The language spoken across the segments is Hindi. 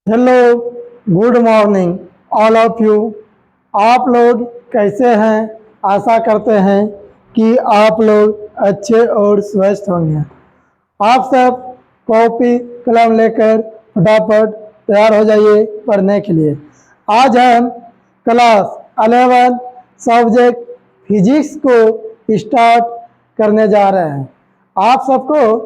Hello, good morning all of you. आप लोग कैसे हैं? आशा करते हैं कि आप लोग अच्छे और स्वस्थ होंगे। आप सब कॉपी कलम लेकर फटाफट तैयार हो जाइए पढ़ने के लिए। आज हम क्लास 11 सब्जेक्ट फिजिक्स को स्टार्ट करने जा रहे हैं। आप सबको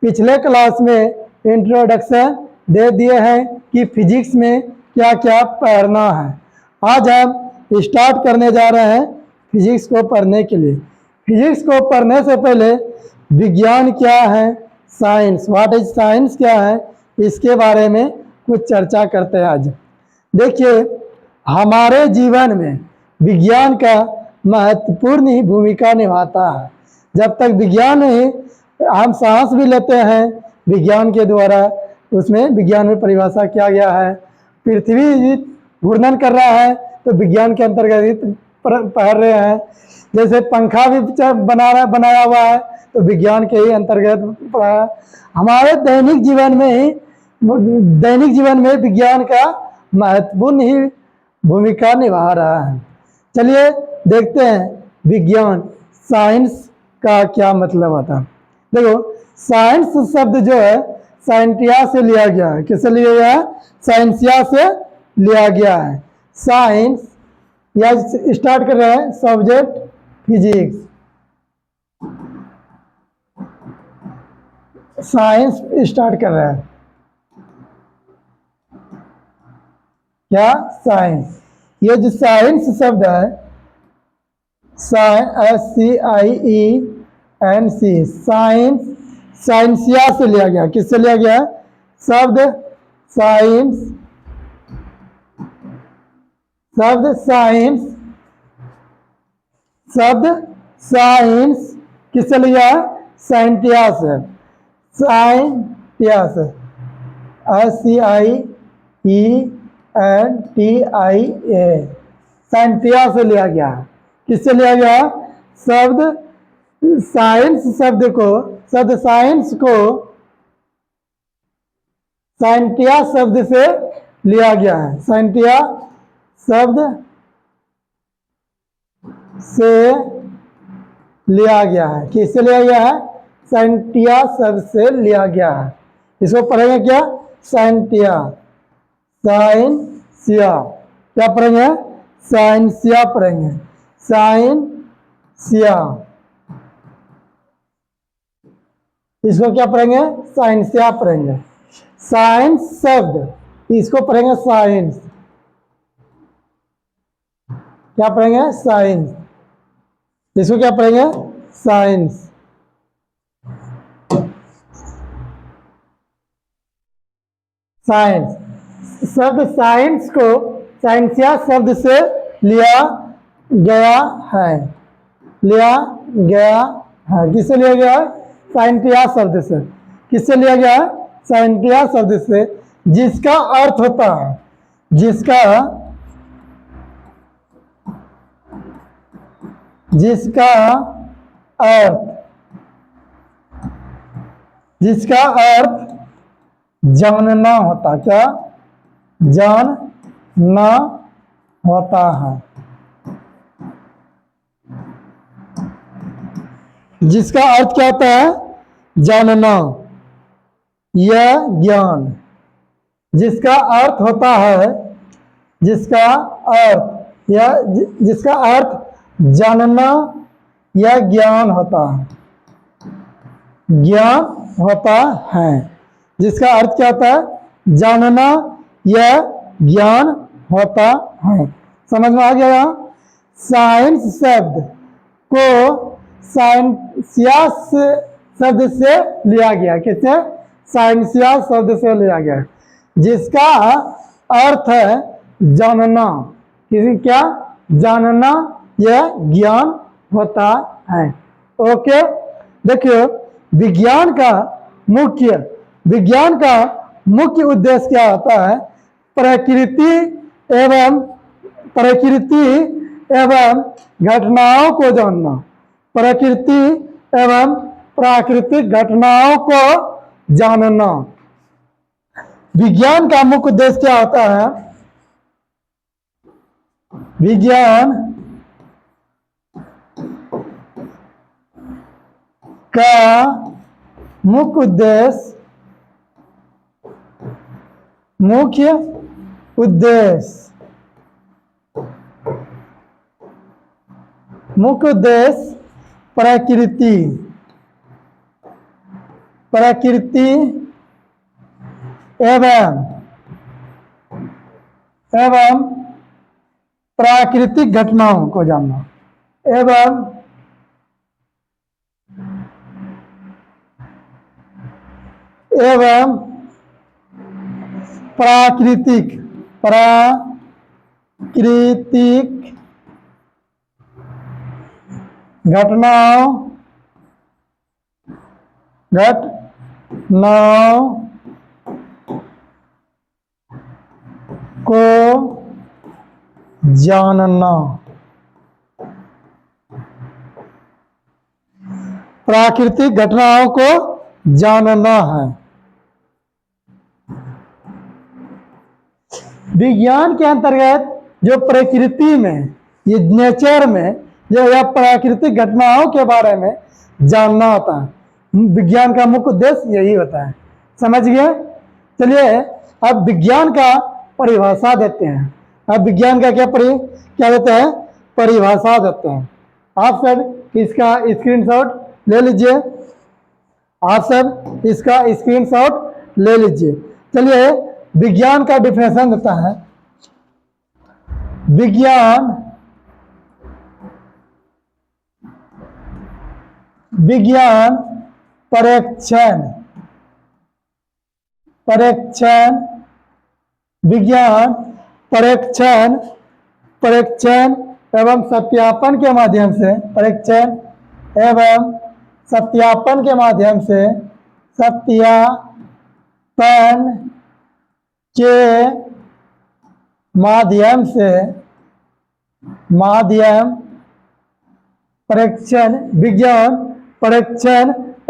पिछले क्लास में इंट्रोडक्शन दे दिए हैं कि फिजिक्स में क्या क्या पढ़ना है। आज हम स्टार्ट करने जा रहे हैं फिजिक्स को पढ़ने के लिए। फिजिक्स को पढ़ने से पहले विज्ञान क्या है, साइंस, व्हाट इज साइंस क्या है, इसके बारे में कुछ चर्चा करते हैं आज। देखिए, हमारे जीवन में विज्ञान का महत्वपूर्ण ही भूमिका निभाता है। जब तक विज्ञान नहीं, हम सांस भी लेते हैं विज्ञान के द्वारा। उसमें विज्ञान में परिभाषा किया गया है। पृथ्वी घूर्णन कर रहा है तो विज्ञान के अंतर्गत पढ़ रहे हैं। जैसे पंखा भी बनाया हुआ है तो विज्ञान के ही अंतर्गत पढ़ा है। हमारे दैनिक जीवन में विज्ञान का महत्वपूर्ण ही भूमिका निभा रहा है। चलिए देखते हैं विज्ञान, साइंस का क्या मतलब होता है। देखो, साइंस शब्द जो है साइंटिया से लिया गया है। किससे लिया गया है? साइंसिया से लिया गया है। साइंस या स्टार्ट कर रहे हैं सब्जेक्ट फिजिक्स। साइंस स्टार्ट कर रहे हैं क्या? साइंस। ये जो साइंस शब्द है, SCIENC, साइंस, साइंसिया से लिया गया। किससे लिया गया? शब्द साइंस, शब्द साइंस, शब्द साइंस किससे लिया? साइंटिया से, साइंटिया से, SCIENTIA, साइंटिया से लिया गया। किससे लिया गया? शब्द साइंस शब्द साइंस को साइंटिया शब्द से लिया गया है। साइंटिया शब्द से लिया गया है। किससे लिया गया है? साइंटिया शब्द से लिया गया है। इसको पढ़ेंगे क्या? Scientia, scientia. क्या पढ़ेंगे? साइंसिया पढ़ेंगे, साइंसिया। इसको क्या पढ़ेंगे? साइंसिया पढ़ेंगे। साइंस शब्द, इसको पढ़ेंगे साइंस। क्या पढ़ेंगे? साइंस। इसको क्या पढ़ेंगे? साइंस। साइंस शब्द साइंस को साइंसिया शब्द से लिया गया है। लिया गया है। किससे लिया गया है? साइंटिया शब्द से। किससे लिया गया है? साइंटिया शब्द से, जिसका अर्थ होता है, जिसका अर्थ जानना होता। क्या? जानना होता है। जिसका अर्थ क्या होता है? जानना या ज्ञान। जिसका अर्थ होता है, जिसका अर्थ जानना या ज्ञान होता है। ज्ञान होता है। जिसका अर्थ क्या होता है? जानना या ज्ञान होता है। समझ में आ गया? साइंस शब्द को साइंसिया शब्द से लिया गया। किससे? साइंसिया शब्द से लिया गया, जिसका अर्थ है जानना। किसी क्या? जानना या ज्ञान होता है। ओके, देखिए, विज्ञान का मुख्य उद्देश्य क्या होता है? प्रकृति एवं घटनाओं को जानना। प्रकृति एवं प्राकृतिक घटनाओं को जानना। विज्ञान का मुख्य उद्देश्य क्या होता है? विज्ञान का मुख्य उद्देश्य प्रकृति एवं प्राकृतिक घटनाओं को जानना एवं प्राकृतिक घटनाओं को जानना। प्राकृतिक घटनाओं को जानना है। विज्ञान के अंतर्गत जो प्रकृति में, ये नेचर में जो यह प्राकृतिक घटनाओं के बारे में जानना होता है। विज्ञान का मुख्य उद्देश्य यही होता है। समझ गए? चलिए अब विज्ञान का परिभाषा देते हैं। अब विज्ञान का क्या देते हैं? परिभाषा देते हैं। आप सब इसका स्क्रीनशॉट ले लीजिए। चलिए विज्ञान का डिफिनेशन देता है। विज्ञान परीक्षण एवं सत्यापन के माध्यम से परीक्षण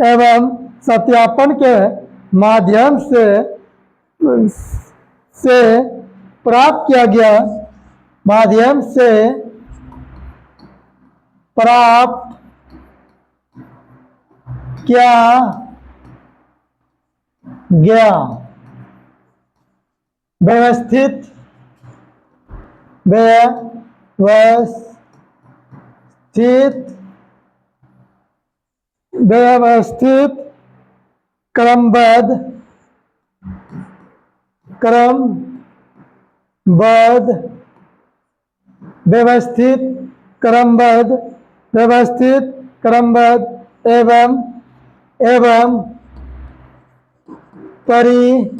एवं सत्यापन के माध्यम से प्राप्त किया गया व्यवस्थित क्रमबद्ध एवं परिष्कृत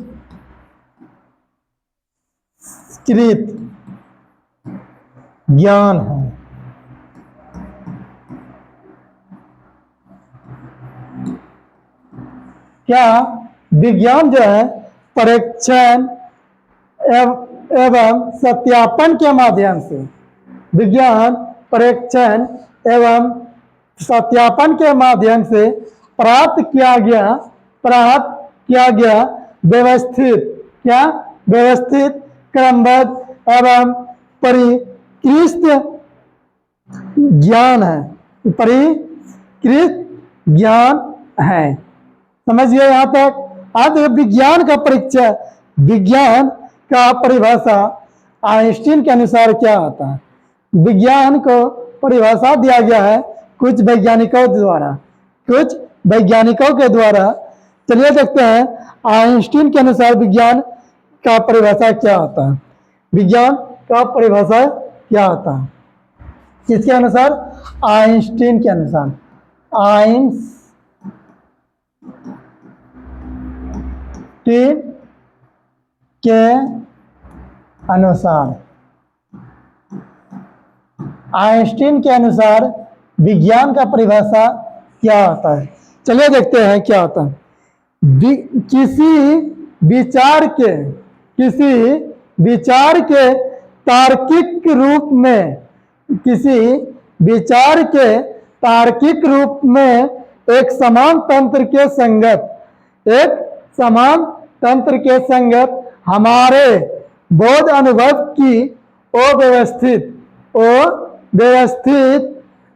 ज्ञान है। क्या विज्ञान जो है परीक्षण एवं सत्यापन के माध्यम से प्राप्त किया गया व्यवस्थित क्रमबद्ध एवं परिष्कृत ज्ञान है। समझिए यहाँ तक। आज विज्ञान का परिभाषा आइंस्टीन के अनुसार क्या होता है? विज्ञान को परिभाषा दिया गया है कुछ वैज्ञानिकों के द्वारा। चलिए देखते हैं आइंस्टीन के अनुसार विज्ञान का परिभाषा क्या होता है। विज्ञान का परिभाषा क्या होता है? किसके अनुसार? आइंस्टीन के अनुसार। आइंस्टीन के अनुसार विज्ञान का परिभाषा क्या होता है? चलिए देखते हैं क्या होता है। किसी विचार के तार्किक रूप में एक समान तंत्र के संगत हमारे बोध अनुभव की अव्यवस्थित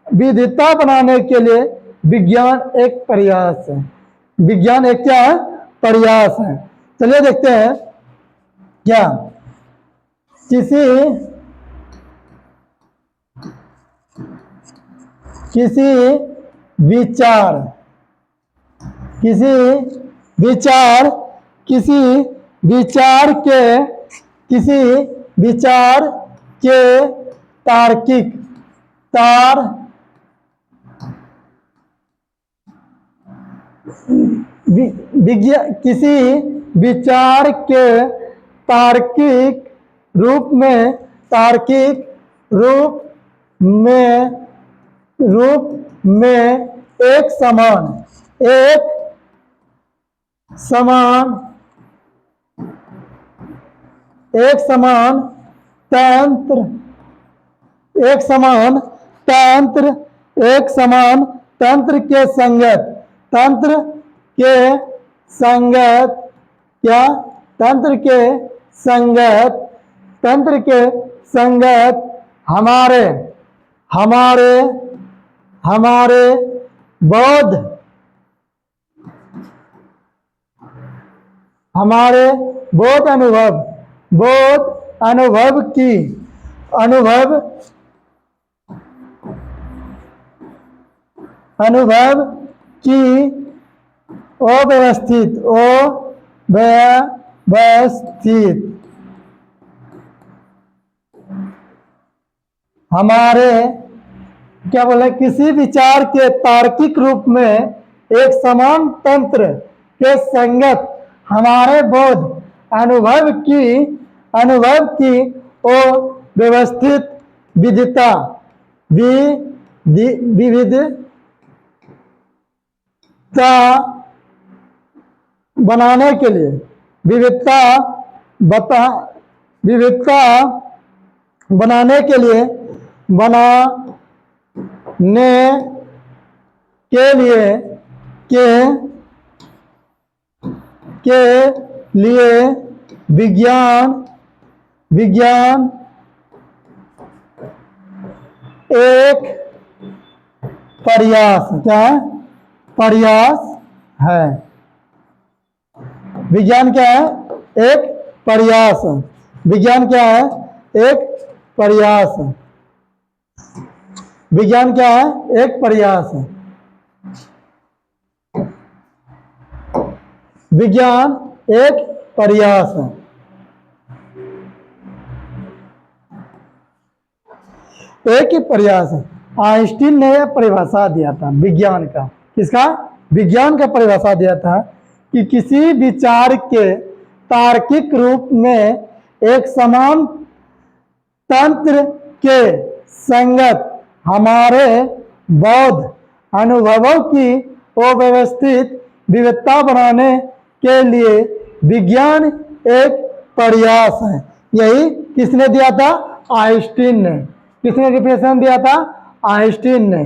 विविधता बनाने के लिए विज्ञान एक प्रयास है। विज्ञान एक क्या है? प्रयास है। चलिए देखते हैं क्या किसी विचार के तार्किक किसी विचार के तार्किक रूप में एक समान तंत्र के संगत हमारे बोध अनुभव की अव्यवस्थित हमारे क्या बोले किसी विचार के तार्किक रूप में एक समान तंत्र के संगत हमारे बोध अनुभव की व्यवस्थित विविधता बनाने के लिए विज्ञान एक प्रयास है। विज्ञान क्या है? एक प्रयास। विज्ञान क्या है? एक प्रयास। विज्ञान क्या है? एक प्रयास। विज्ञान एक प्रयास है। एक ही प्रयास है। आइंस्टीन ने यह परिभाषा दिया था विज्ञान का। किसका? विज्ञान का परिभाषा दिया था कि किसी विचार के तार्किक रूप में एक समान तंत्र के संगत हमारे बौद्ध अनुभवों की अव्यवस्थित विविधता बनाने के लिए विज्ञान एक प्रयास है। यही किसने दिया था? आइंस्टीन ने। किसने रिप्रेजेंट दिया था? आइंस्टीन ने।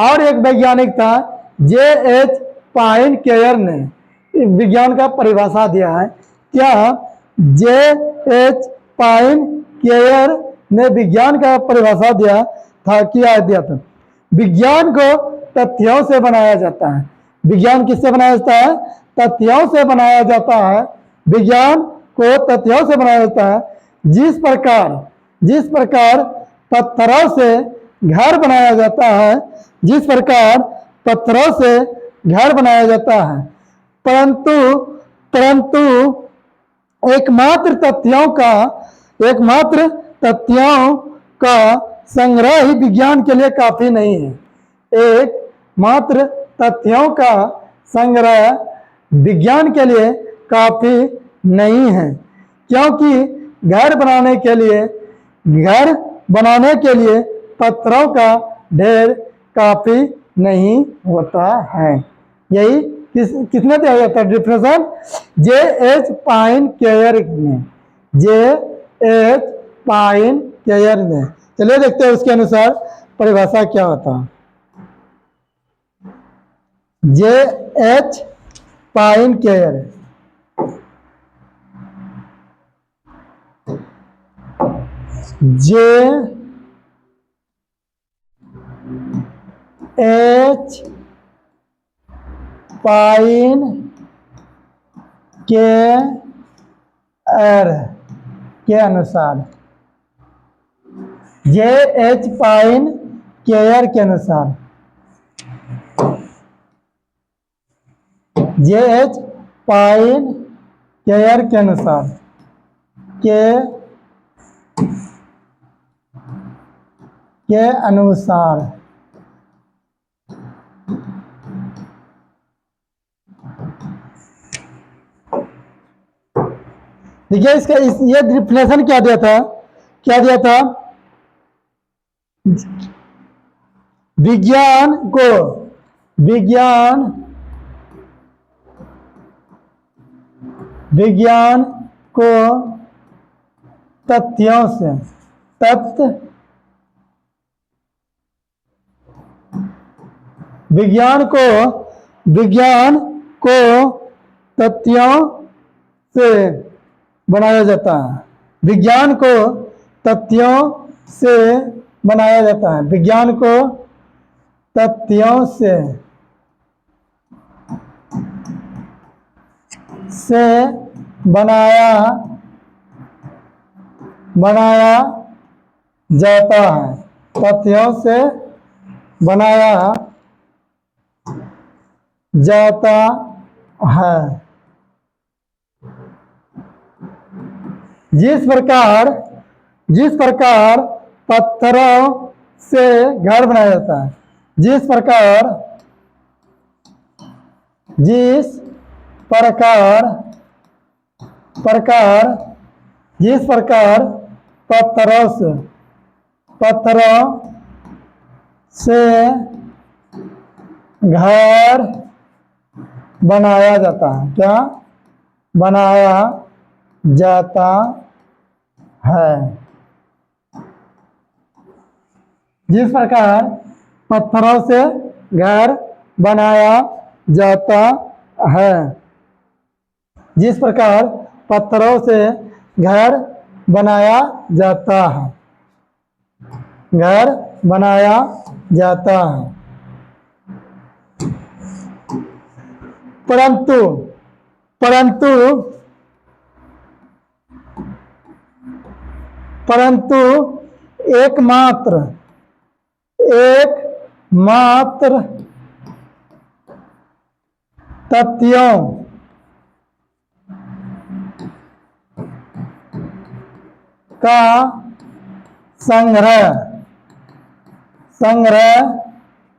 और एक वैज्ञानिक था J.H. पाइनकेयर ने विज्ञान का परिभाषा दिया है। क्या J.H. पाइनकेयर ने विज्ञान का परिभाषा दिया था? विज्ञान को तथ्यों से बनाया जाता है। विज्ञान किससे बनाया जाता है? तथ्यों से बनाया जाता है। विज्ञान को तथ्यों से बनाया जाता है। जिस प्रकार पत्थरों से घर बनाया जाता है, परंतु एकमात्र तथ्यों का संग्रह ही विज्ञान के लिए काफी नहीं है। एकमात्र तथ्यों का संग्रह विज्ञान के लिए काफी नहीं है, क्योंकि घर बनाने के लिए पत्थरों का ढेर काफी नहीं होता है। यही किसने दिया जाता है डिफिनेशन? J.H. पाइनकेयर ने। J.H. पाइनकेयर ने। चलिए देखते हैं उसके अनुसार परिभाषा क्या होता है। J.H. पाइनकेयर जे एच पाइन के एर के अनुसार, जे एच पाइन केयर के अनुसार, जे एच पाइन केयर के अनुसार, के अनुसार देखिए इसका ये डिफिनेशन क्या दिया था, विज्ञान को तथ्यों से, विज्ञान को तथ्यों से बनाया जाता है, विज्ञान को तथ्यों से बनाया जाता है, विज्ञान को तथ्यों से बनाया जाता है, तथ्यों से बनाया जाता है। जिस प्रकार पत्थरों से घर बनाया जाता है, जिस प्रकार पत्थरों से घर बनाया जाता है, क्या बनाया जाता है, जिस प्रकार पत्थरों से घर बनाया जाता है, जिस प्रकार पत्थरों से घर बनाया जाता है, घर बनाया जाता है। परंतु एकमात्र तथ्यों का संग्रह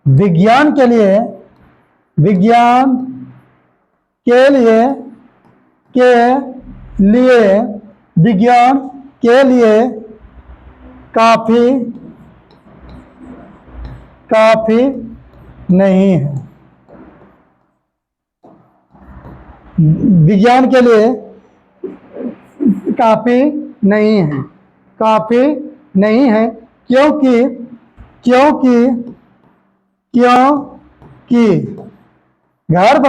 विज्ञान के लिए काफी नहीं है, विज्ञान के लिए काफी नहीं है, क्योंकि घर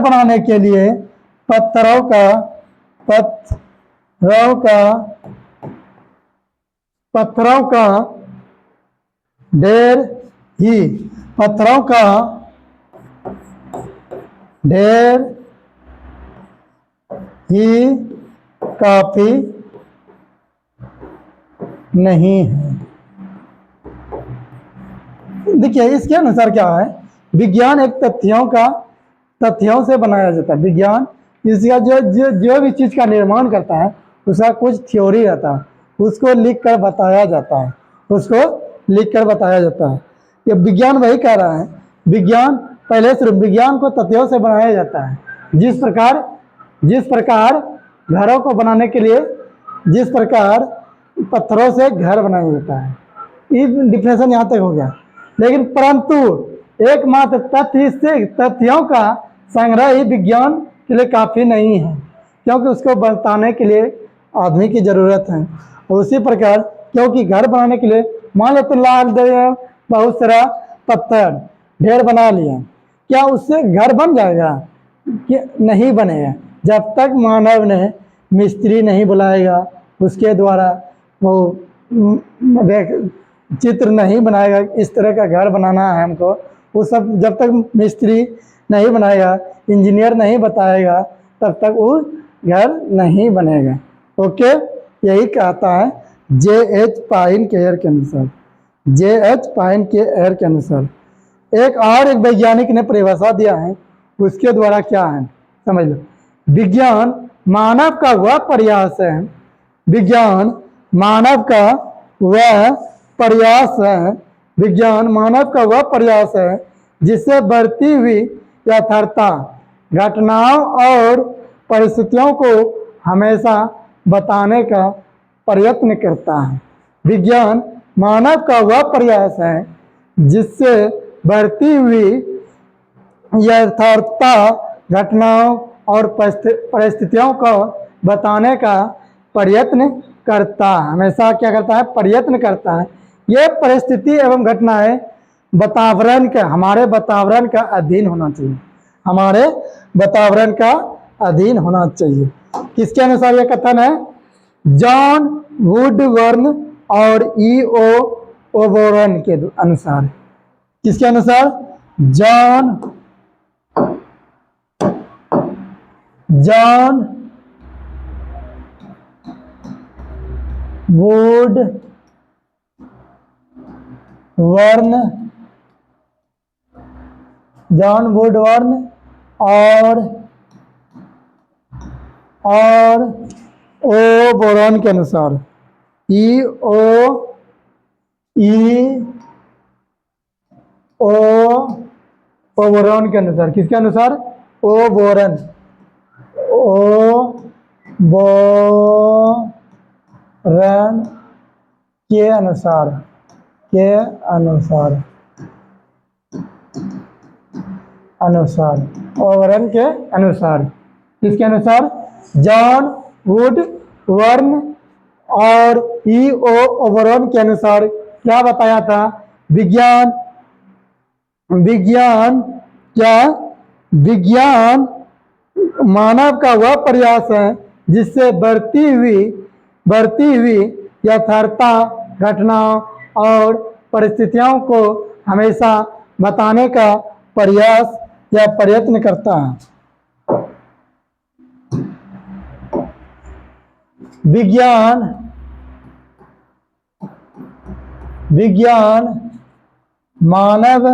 बनाने के लिए पत्थरों का ढेर ही काफी नहीं है। देखिए इसके अनुसार क्या है, विज्ञान एक तथ्यों से बनाया जाता है, विज्ञान इसका जो भी चीज का निर्माण करता है उसका कुछ थ्योरी रहता है, उसको लिख कर बताया जाता है, ये विज्ञान वही कह रहा है, विज्ञान पहले सिर्फ विज्ञान को तथ्यों से बनाया जाता है, जिस प्रकार घरों को बनाने के लिए जिस प्रकार पत्थरों से घर बनाया जाता है, ये डिफिनेशन यहाँ तक हो गया। लेकिन परंतु एकमात्र तथ्यों का संग्रह ही विज्ञान के लिए काफी नहीं है, क्योंकि उसको बताने के लिए आदमी की जरूरत है। और उसी प्रकार क्योंकि घर बनाने के लिए मान लो तो लाल दे बहुत सारा पत्थर, ढेर बना लिया, क्या उससे घर बन जाएगा? कि नहीं बनेगा। जब तक मानव ने मिस्त्री नहीं बुलाएगा, उसके द्वारा वो चित्र नहीं बनाएगा, इस तरह का घर बनाना है हमको, वो सब जब तक मिस्त्री नहीं बनाएगा, इंजीनियर नहीं बताएगा, तब तक वो घर नहीं बनेगा। ओके, यही कहता है J.H. पाइन केयर के अनुसार। J.H. पाइन केयर के अनुसार एक वैज्ञानिक ने परिभाषा दिया है, उसके द्वारा क्या है समझ लो। विज्ञान मानव का वह प्रयास है, विज्ञान मानव का वह प्रयास है, विज्ञान मानव का वह प्रयास है जिससे बढ़ती हुई यथार्थता घटनाओं और परिस्थितियों को हमेशा बताने का प्रयत्न करता है। विज्ञान मानव का वह प्रयास है जिससे बढ़ती हुई यथार्थता घटनाओं और परिस्थितियों को बताने का प्रयत्न करता है। हमेशा क्या करता है? प्रयत्न करता है। ये परिस्थिति एवं घटनाएं वातावरण का, हमारे वातावरण का अधीन होना चाहिए, हमारे वातावरण का अधीन होना चाहिए। किसके अनुसार यह कथन है? जॉन वुडवर्न और E.O. ओबोरन के अनुसार। किसके अनुसार? जॉन वुडवर्न और ओबोरन के अनुसार। E.O. ओबोरन के अनुसार। किसके अनुसार? ओबोरन के अनुसार, ओबोरन के अनुसार। किसके अनुसार? जॉन वुडवर्न और E.O. ओबोरन के अनुसार क्या बताया था? विज्ञान मानव का वह प्रयास है जिससे बढ़ती हुई यथार्थता घटनाओं और परिस्थितियों को हमेशा बताने का प्रयास या प्रयत्न करता है। विज्ञान मानव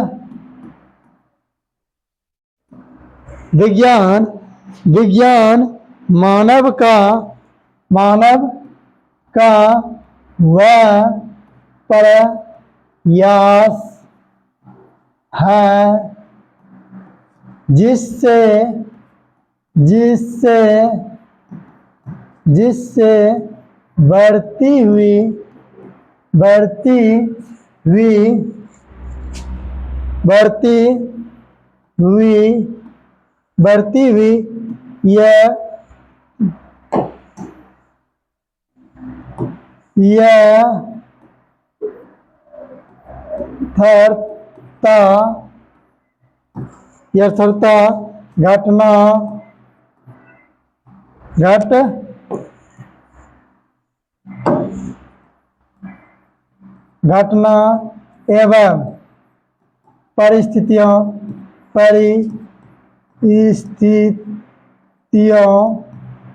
का वह प्रयास है जिससे बढ़ती हुई यथार्थता घटना एवं परिस्थितियों को हमेशा बताने का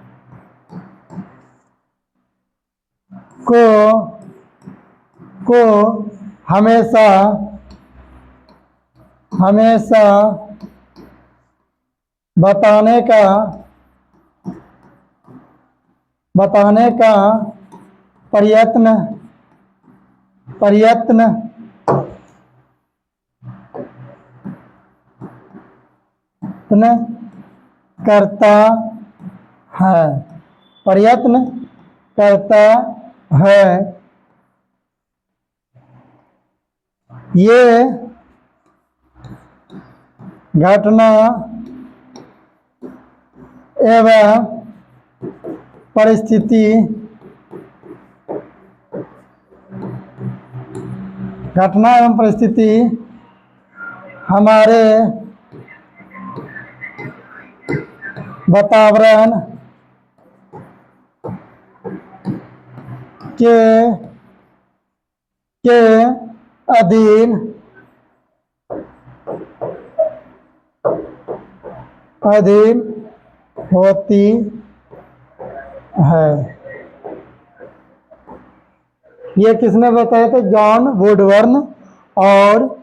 प्रयत्न करता है। ये घटना एवं परिस्थिति हमारे वातावरण के अधीन होती है। ये किसने बताया था? जॉन वुडवर्न। और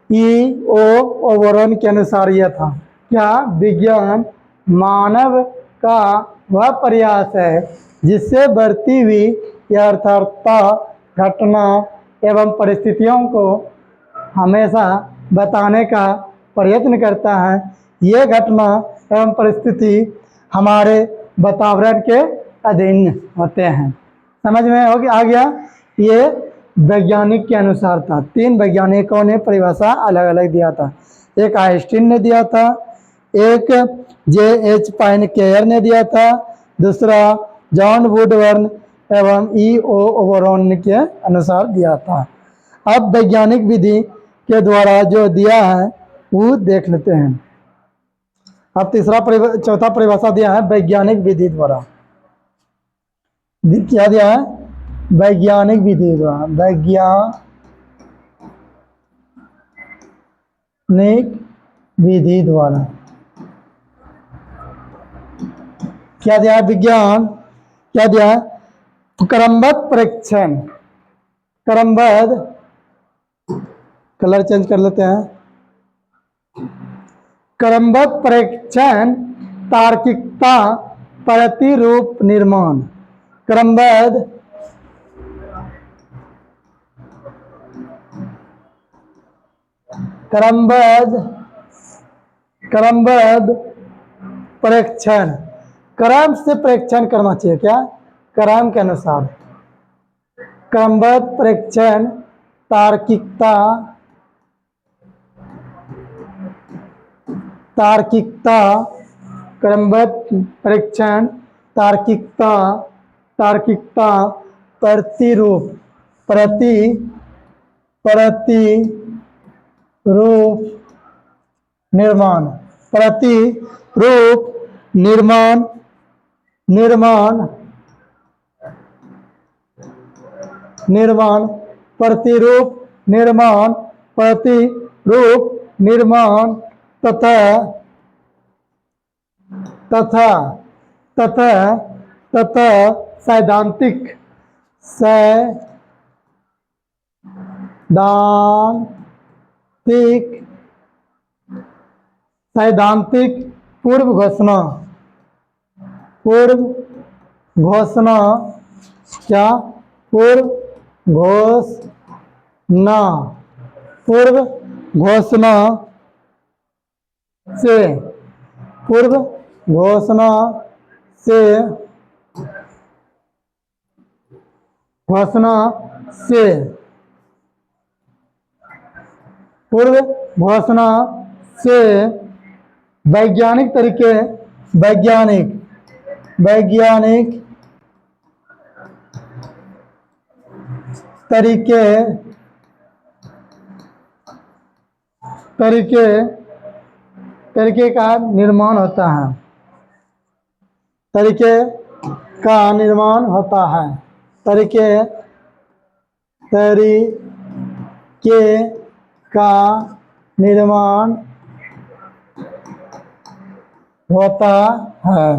E.O. ओबरॉन के अनुसार यह था क्या? विज्ञान मानव का वह प्रयास है जिससे बढ़ती हुई यथार्थता, घटना एवं परिस्थितियों को हमेशा बताने का प्रयत्न करता है। ये घटना एवं परिस्थिति हमारे वातावरण के अधीन होते हैं। समझ में आ गया? ये वैज्ञानिक के अनुसार था। 3 वैज्ञानिकों ने परिभाषा अलग अलग दिया था। एक आइंस्टीन ने दिया था, एक J.H. पाइनकेयर ने दिया था, दूसरा जॉन वुडवर्न एवं E.O. ओबरॉन के अनुसार दिया था। अब वैज्ञानिक विधि के द्वारा जो दिया है वो देख लेते हैं। अब चौथा परिभाषा दिया है वैज्ञानिक विधि द्वारा। क्या दिया है? वैज्ञानिक विधि द्वारा। वैज्ञानिक विधि द्वारा क्या दिया है? विज्ञान क्या दिया है? क्रमबद्ध परीक्षण, क्रमबद्ध, कलर चेंज कर लेते हैं, क्रमबद्ध परीक्षण, तार्किकता, प्रतिरूप निर्माण। क्रमबद्ध परीक्षण, क्रम से परीक्षण करना चाहिए। क्या? क्रम के अनुसार। क्रमबद्ध परीक्षण, तार्किकता, क्रमबद्ध परीक्षण, तार्किकता, प्रतिरूप निर्माण, प्रतिरूप निर्माण, प्रतिरूप निर्माण तथा सैद्धांतिक पूर्व घोषणा, क्या? पूर्व घोषणा से वैज्ञानिक तरीके का निर्माण होता है। तरीके का निर्माण होता है। तरीके का निर्माण होता है।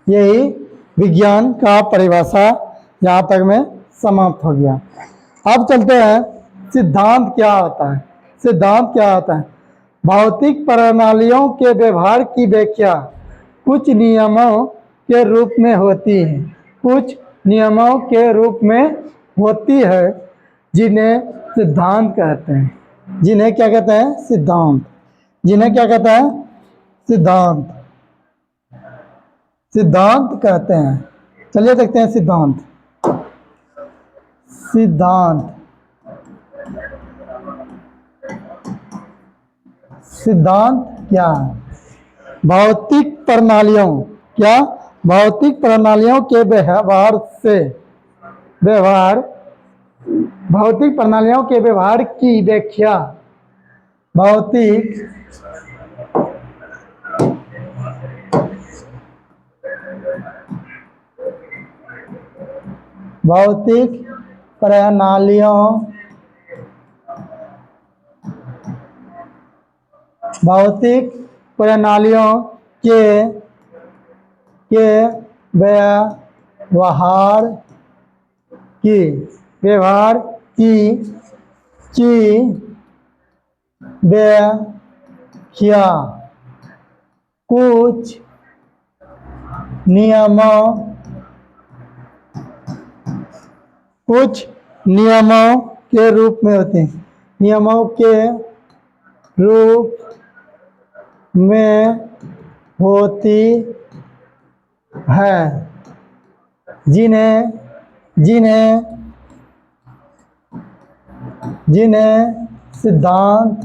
यही विज्ञान का परिभाषा यहाँ तक में समाप्त हो गया। अब चलते हैं सिद्धांत क्या होता है। सिद्धांत क्या होता है? भौतिक प्रणालियों के व्यवहार की व्याख्या कुछ नियमों के रूप में होती है। कुछ नियमों के रूप में होती है जिन्हें सिद्धांत कहते हैं। जिन्हें क्या कहते हैं? सिद्धांत। जिन्हें क्या कहते हैं? सिद्धांत। सिद्धांत कहते हैं। चलिए देखते हैं सिद्धांत। सिद्धांत क्या है? भौतिक प्रणालियों, क्या? भौतिक प्रणालियों के व्यवहार भौतिक प्रणालियों के व्यवहार की व्याख्या। भौतिक भौतिक प्रणालियों भौतिक प्रणालियों के व्यवहार की व्याख्या कुछ नियमों के रूप में होते हैं। नियमों के रूप में होती है जिन्हें सिद्धांत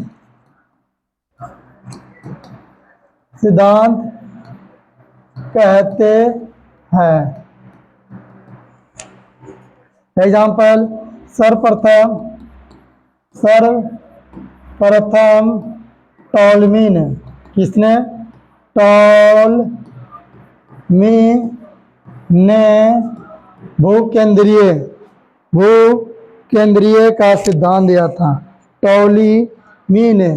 कहते हैं। एग्जाम्पल, सर्वप्रथम टॉलमी ने, किसने? टॉलमी ने भूकेंद्रीय का सिद्धांत दिया था। टॉलमी ने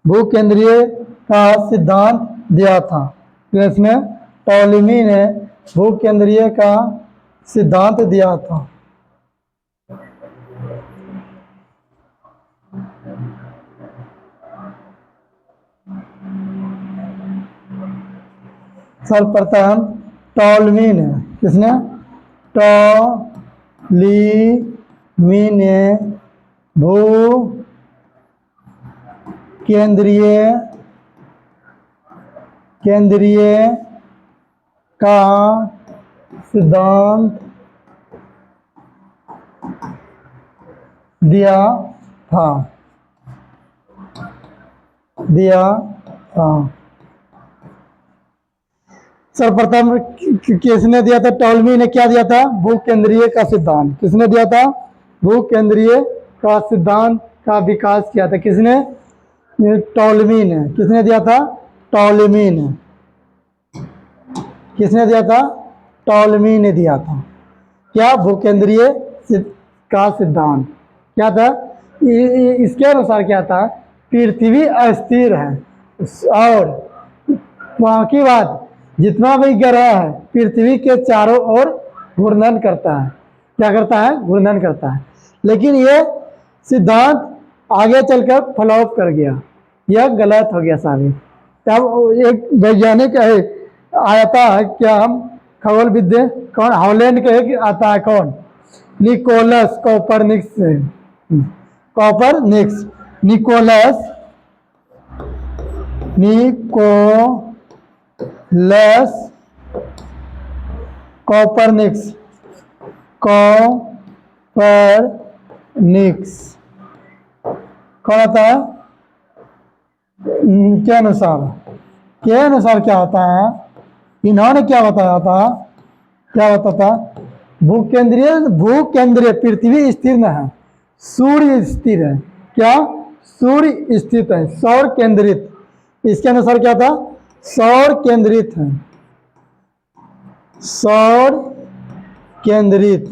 भूकेंद्रीय का सिद्धांत दिया था। तो इसमें टॉलमी ने भूकेंद्रीय का सिद्धांत दिया था। सर्वप्रथम टॉलमी ने, किसने? टॉलमी ने केंद्रीय का सिद्धांत दिया था। सर्वप्रथम किसने दिया था? टॉलमी ने क्या दिया था? भूकेंद्रीय का सिद्धांत। किसने दिया था? भूकेंद्रीय का सिद्धांत का विकास किया था। किसने? टॉलमी ने। किसने दिया था? टॉलमी ने। किसने दिया था? टॉलमी ने दिया था। क्या? भूकेंद्रीय का सिद्धांत। क्या था? इसके अनुसार क्या था? पृथ्वी अस्थिर है और वहाँ की बात जितना भी ग्रह है पृथ्वी के चारों ओर घूर्णन करता है। क्या करता है? घूर्णन करता है। लेकिन ये सिद्धांत आगे चलकर फ्लॉप कर गया, यह गलत हो गया साबित। तब एक वैज्ञानिक आता है, क्या हम खगोल विद्या, कौन? हॉलैंड के एक आता है, कौन? Nicholas Copernicus. कोपरनिक्स कौन आता है? के अनुसार क्या होता है? इन्होंने क्या बताया था? क्या होता था? भूकेंद्रीय पृथ्वी स्थिर न है, सूर्य स्थिर है। क्या? सूर्य स्थित है, सौर केंद्रित। इसके अनुसार क्या था? सौर केंद्रित है। सौर केंद्रित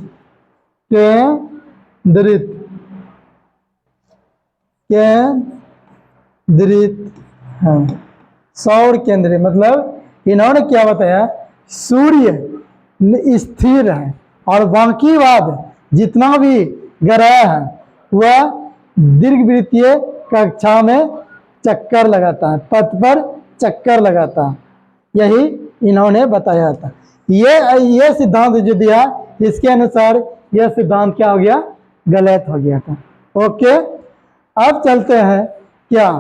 है। सौर केंद्रित मतलब इन्होंने क्या बताया? सूर्य स्थिर है और बाकी बाद जितना भी ग्रह है वह दीर्घवृत्तीय कक्षा में चक्कर लगाता है, पथ पर चक्कर लगाता है। यही इन्होंने बताया था। ये सिद्धांत जो दिया, इसके अनुसार यह सिद्धांत क्या हो गया? गलत हो गया था। ओके, अब चलते हैं क्या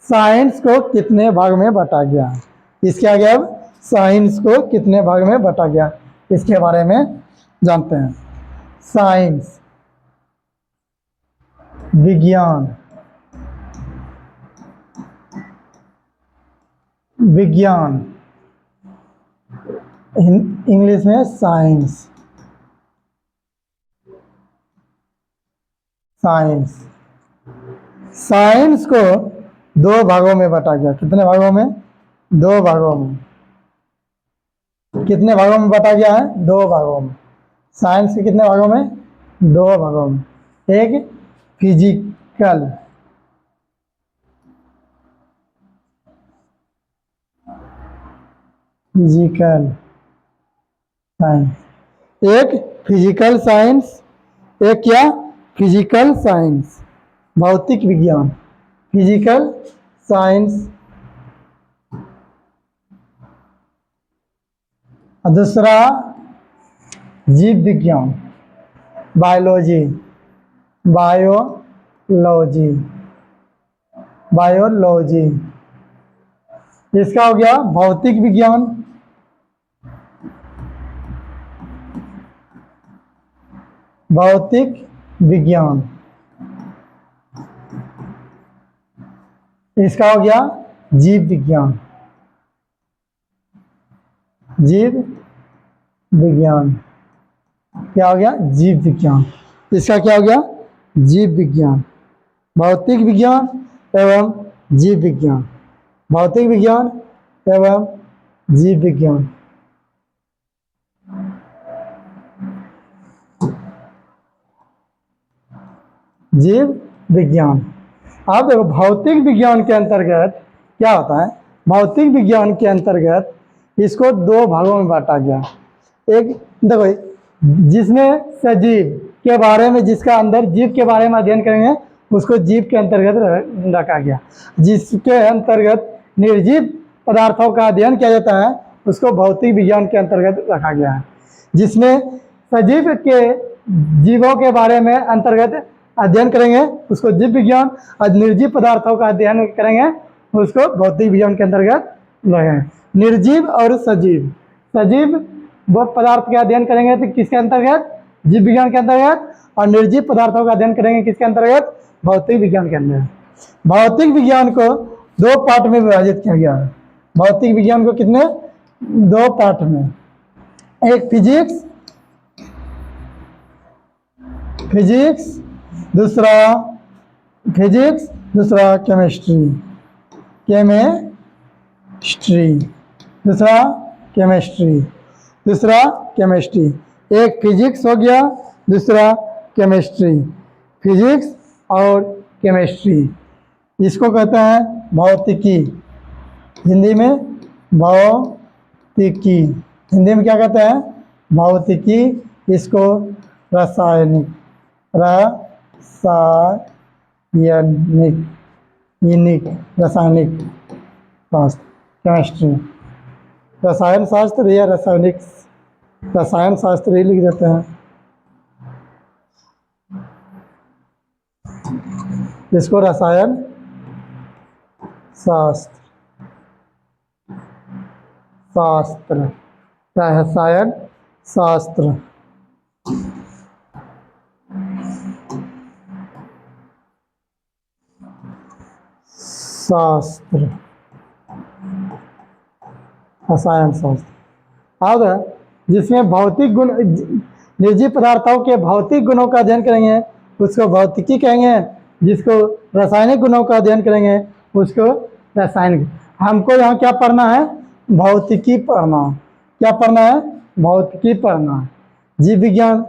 साइंस को कितने भाग में बांटा गया। इसके आगे अब साइंस को कितने भाग में बांटा गया इसके बारे में जानते हैं। साइंस, विज्ञान इंग्लिश में साइंस। साइंस साइंस को दो भागों में बांटा गया। कितने भागों में? दो भागों में। कितने भागों में बांटा गया है? दो भागों में। साइंस के कितने भागों में? दो भागों में। एक फिजिकल, फिजिकल साइंस, एक फिजिकल साइंस, एक क्या? फिजिकल साइंस, भौतिक विज्ञान, फिजिकल साइंस। और दूसरा जीव विज्ञान, बायोलॉजी, बायोलॉजी, बायोलॉजी। इसका हो गया भौतिक विज्ञान, भौतिक विज्ञान। इसका हो गया जीव विज्ञान, जीव विज्ञान। क्या हो गया? जीव विज्ञान। इसका क्या हो गया? जीव विज्ञान। भौतिक विज्ञान एवं जीव विज्ञान, भौतिक विज्ञान एवं जीव विज्ञान। जीव विज्ञान। अब देखो भौतिक विज्ञान के अंतर्गत क्या होता है? भौतिक विज्ञान के अंतर्गत इसको दो भागों में बांटा गया। एक देखो, जिसमें सजीव के बारे में, जिसका अंदर जीव के बारे में अध्ययन करेंगे उसको जीव के अंतर्गत रखा गया। जिसके अंतर्गत निर्जीव पदार्थों का अध्ययन किया जाता है उसको भौतिक विज्ञान के अंतर्गत रखा गया है। जिसमें सजीव के जीवों के बारे में अंतर्गत अध्ययन करेंगे उसको जीव विज्ञान, और निर्जीव पदार्थों का अध्ययन करेंगे उसको भौतिक विज्ञान के अंतर्गत लगाएं। निर्जीव और सजीव, सजीव वो पदार्थ का अध्ययन करेंगे तो किसके अंतर्गत? जीव विज्ञान के अंतर्गत। और निर्जीव पदार्थों का अध्ययन करेंगे किसके अंतर्गत? भौतिक विज्ञान के अंतर्गत। भौतिक विज्ञान को दो पार्ट में विभाजित किया गया है। भौतिक विज्ञान को कितने? दो पार्ट में। एक फिजिक्स, फिजिक्स, दूसरा फिजिक्स, दूसरा केमिस्ट्री, केमिस्ट्री, दूसरा केमिस्ट्री, दूसरा केमिस्ट्री। एक फिजिक्स हो गया, दूसरा केमिस्ट्री। फिजिक्स और केमिस्ट्री इसको कहते हैं भौतिकी, हिंदी में भौतिकी। हिंदी में क्या कहते हैं? भौतिकी। इसको रासायनिक, रासायनिक, रासायनिक शास्त्र, केमिस्ट्री। रसायन शास्त्र या रासायनिक, रसायन शास्त्र ही लिख देते हैं। इसको रसायन शास्त्र, शास्त्र, रसायन शास्त्र। शास्त्र, रसायन शास्त्र। अब जिसमें भौतिक गुण, निर्जीव पदार्थों के भौतिक गुणों का अध्ययन करेंगे उसको भौतिकी कहेंगे। जिसको रासायनिक गुणों का अध्ययन करेंगे उसको रासायनिक। हमको यहाँ क्या पढ़ना है? भौतिकी पढ़ना। क्या पढ़ना है? भौतिकी पढ़ना। जीव विज्ञान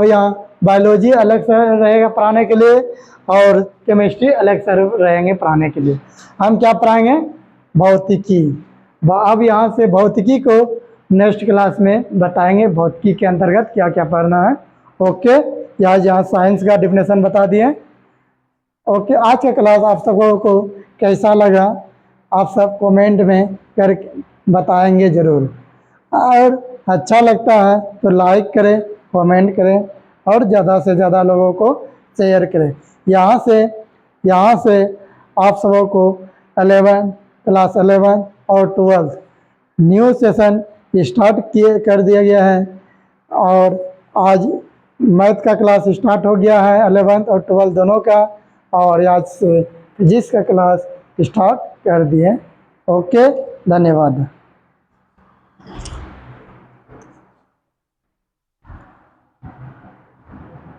यहाँ बायोलॉजी अलग से रहेगा पढ़ाने के लिए और केमिस्ट्री अलग से रहेंगे पढ़ाने के लिए। हम क्या पढ़ाएंगे? भौतिकी। अब यहाँ से भौतिकी को नेक्स्ट क्लास में बताएंगे भौतिकी के अंतर्गत क्या क्या पढ़ना है। ओके, यहाँ साइंस का डिफिनेशन बता दिए। ओके, आज का क्लास आप सबको को कैसा लगा आप सब कमेंट में कर बताएंगे ज़रूर। और अच्छा लगता है तो लाइक करें, कमेंट करें और ज़्यादा से ज़्यादा लोगों को शेयर करें। यहाँ से आप सबों को 11 क्लास 11 और 12 न्यू सेशन स्टार्ट कर दिया गया है। और आज मैथ का क्लास स्टार्ट हो गया है 11th और 12 दोनों का, और आज से फिजिक्स का क्लास स्टार्ट कर दिए। ओके, धन्यवाद।